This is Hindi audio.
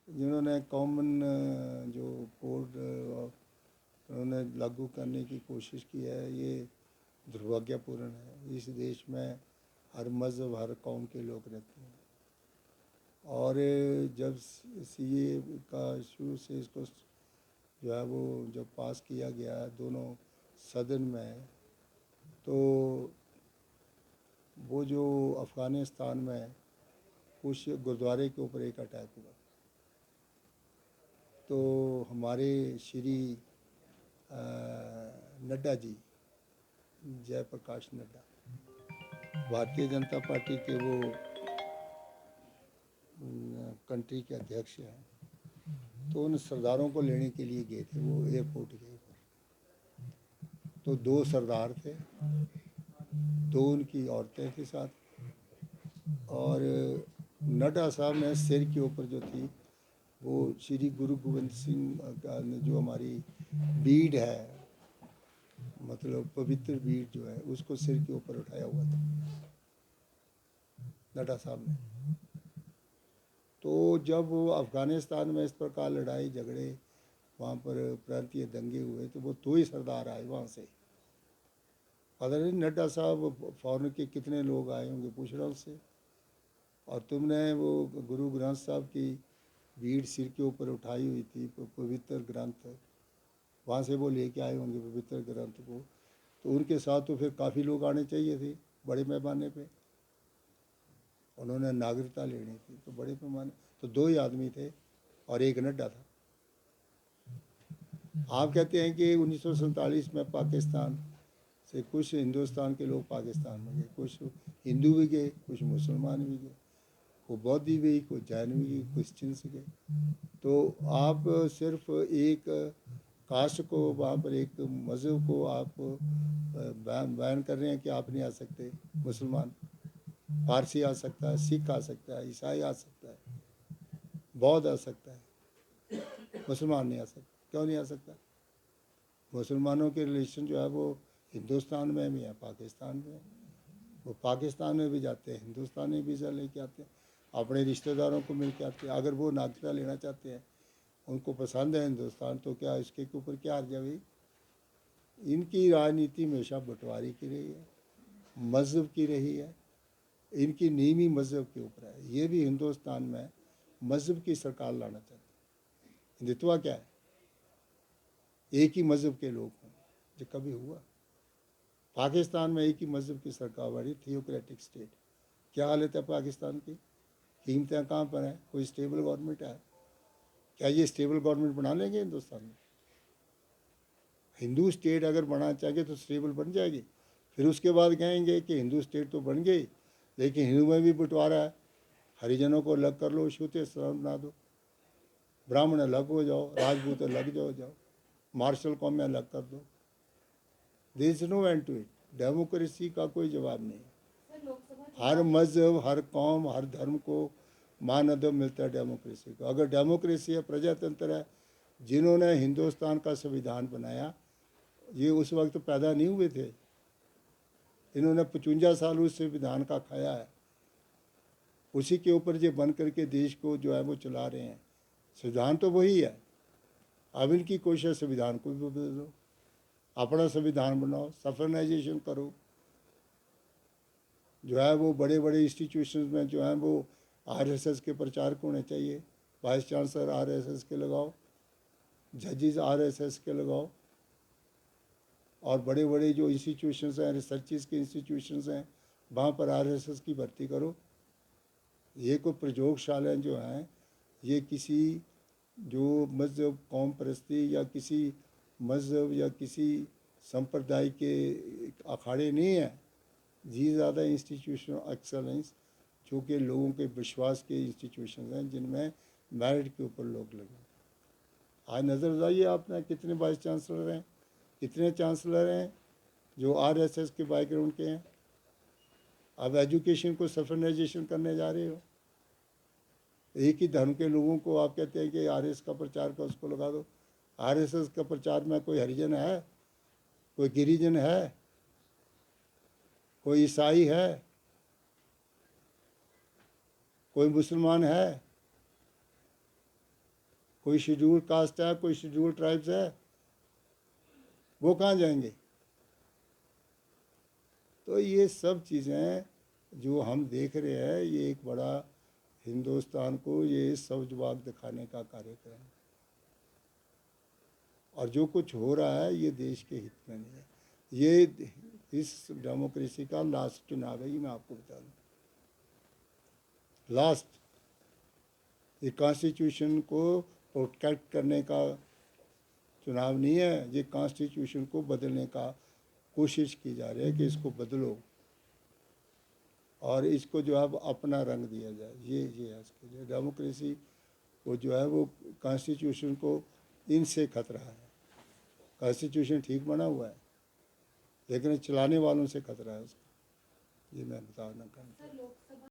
जिन्होंने कॉमन जो कोड उन्होंने लागू करने की कोशिश की है, ये दुर्भाग्यपूर्ण है। इस देश में हर मज़हब हर कौम के लोग रहते हैं। और जब सीए का शुरू से इसको जो है वो जब पास किया गया दोनों सदन में, तो वो जो अफ़गानिस्तान में कुछ गुरुद्वारे के ऊपर एक अटैक हुआ, तो हमारे श्री नड्डा जी, जयप्रकाश नड्डा, भारतीय जनता पार्टी के वो कंट्री के अध्यक्ष हैं, तो उन सरदारों को लेने के लिए गए थे वो एयरपोर्ट के ऊपर। तो 2 सरदार थे, 2 उनकी औरतें थी साथ, और नड्डा साहब ने सिर के ऊपर जो थी वो श्री गुरु गोविंद सिंह का जो हमारी बीड है, मतलब पवित्र बीड जो है, उसको सिर के ऊपर उठाया हुआ था नड्डा साहब ने। तो जब अफ़गानिस्तान में इस प्रकार लड़ाई झगड़े, वहाँ पर प्रांतीय दंगे हुए, तो वो 2 ही सरदार आए वहाँ से। पता नहीं नड्डा साहब फॉरेन के कितने लोग आए होंगे, पूछ रहा उससे। और तुमने वो गुरु ग्रंथ साहब की भीड़ सिर के ऊपर उठाई हुई थी, पवित्र ग्रंथ, वहाँ से वो लेके आए होंगे पवित्र ग्रंथ को, तो उनके साथ तो फिर काफ़ी लोग आने चाहिए थे बड़े पैमाने पे। उन्होंने नागरिकता लेनी थी तो बड़े पैमाने, तो 2 ही आदमी थे और एक नड्डा था। आप कहते हैं कि 1947 में पाकिस्तान से कुछ हिंदुस्तान के लोग पाकिस्तान में गए, कुछ हिंदू भी गए, कुछ मुसलमान भी गए, कोई बौद्ध भी गई, कोई जैन भी गई, क्रिश्चियंस गए। तो आप सिर्फ एक कास्ट को, वहाँ पर एक मज़हब को आप बैन कर रहे हैं कि आप नहीं आ सकते। मुसलमान, पारसी आ सकता है, सिख आ सकता है, ईसाई आ सकता है, बौद्ध आ सकता है, मुसलमान नहीं आ सकता। क्यों नहीं आ सकता? मुसलमानों के रिलेशन जो है वो हिंदुस्तान में भी है, पाकिस्तान में है। वो पाकिस्तान में भी जाते हैं, हिंदुस्तान में वीज़ा लेके आते हैं, अपने रिश्तेदारों को मिल के आते हैं। अगर वो नागरिकता लेना चाहते हैं, उनको पसंद है हिंदुस्तान, तो क्या इसके ऊपर क्या हर्ज है भाई? इनकी राजनीति हमेशा बंटवारे की रही है, मज़हब की रही है, इनकी नींव ही मज़हब के ऊपर है। ये भी हिंदुस्तान में मज़हब की सरकार लाना चाहते हैं। हिंदुत्व क्या है? एक ही मज़हब के लोग हों, जो कभी हुआ? पाकिस्तान में एक ही मज़हब की सरकार बड़ी, थियोक्रेटिक स्टेट। क्या हालत है पाकिस्तान की? कीमतें कहाँ पर हैं? कोई स्टेबल गवर्नमेंट है? क्या ये स्टेबल गवर्नमेंट बना लेंगे हिंदुस्तान में? हिंदू स्टेट अगर बनाना चाहेंगे तो स्टेबल बन जाएगी। फिर उसके बाद कहेंगे कि हिंदू स्टेट तो बन गई, लेकिन हिंदू में भी बंटवारा है, हरिजनों को अलग कर लो, छूते बना दो, ब्राह्मण अलग हो जाओ, राजपूत अलग जाओ, मार्शल कौम में अलग कर दो। There is no end to it. Democracy का कोई जवाब नहीं। हर मज़हब, हर कौम, हर धर्म को मान अदब मिलता है डेमोक्रेसी को। अगर डेमोक्रेसी है, प्रजातंत्र है, जिन्होंने हिंदुस्तान का संविधान बनाया ये उस वक्त पैदा नहीं हुए थे, इन्होंने 55 साल उस संविधान का खाया है, उसी के ऊपर जो बन करके देश को जो है वो चला रहे हैं। संविधान तो वही है, अब इनकी कोशिश संविधान को भी बदलो, अपना संविधान बनाओ, सफरनाइजेशन करो। जो है वो बड़े बड़े इंस्टीट्यूशंस में जो है वो आरएसएस के प्रचारक होने चाहिए, वाइस चांसलर आरएसएस के लगाओ, जजेस आरएसएस के लगाओ, और बड़े बड़े जो इंस्टीट्यूशंस हैं, रिसर्चेस के इंस्टीट्यूशंस हैं, वहाँ पर आरएसएस की भर्ती करो। ये कोई प्रयोगशालाएँ जो हैं, ये किसी जो मज़हब, कौम परस्ती या किसी मज़हब या किसी संप्रदाय के अखाड़े नहीं हैं। जी ज़्यादा इंस्टीट्यूशन एक्सेलेंस, जो कि लोगों के विश्वास के इंस्टीट्यूशन हैं, जिनमें मेरिट के ऊपर लोग लगे। आज नज़र जाइए आपने कितने वाइस चांसलर हैं, कितने चांसलर हैं जो आरएसएस के बैकग्राउंड के हैं। अब एजुकेशन को सफरनाइजेशन करने जा रहे हो। एक ही धर्म के लोगों को आप कहते हैं कि आरएसएस का प्रचार का उसको लगा दो। आरएसएस का प्रचार में कोई हरिजन है, कोई गिरिजन है, कोई ईसाई है, कोई मुसलमान है? कोई शेड्यूल कास्ट है, कोई शेड्यूल ट्राइब्स है, वो कहाँ जाएंगे? तो ये सब चीज़ें जो हम देख रहे हैं, ये एक बड़ा हिंदुस्तान को ये सवजवाग दिखाने का कार्यक्रम है। और जो कुछ हो रहा है ये देश के हित में नहीं है। ये इस डेमोक्रेसी का लास्ट चुनाव है, ये मैं आपको बता दूँ। लास्ट, ये कॉन्स्टिट्यूशन को प्रोटेक्ट करने का चुनाव नहीं है, ये कॉन्स्टिट्यूशन को बदलने का कोशिश की जा रही है कि इसको बदलो और इसको जो है अपना रंग दिया जाए। ये है इसके लिए डेमोक्रेसी को जो है वो कॉन्स्टिट्यूशन को इनसे खतरा है। कॉन्स्टिट्यूशन ठीक बना हुआ है लेकिन चलाने वालों से खतरा है उसका, ये मैं बताना चाहता हूँ।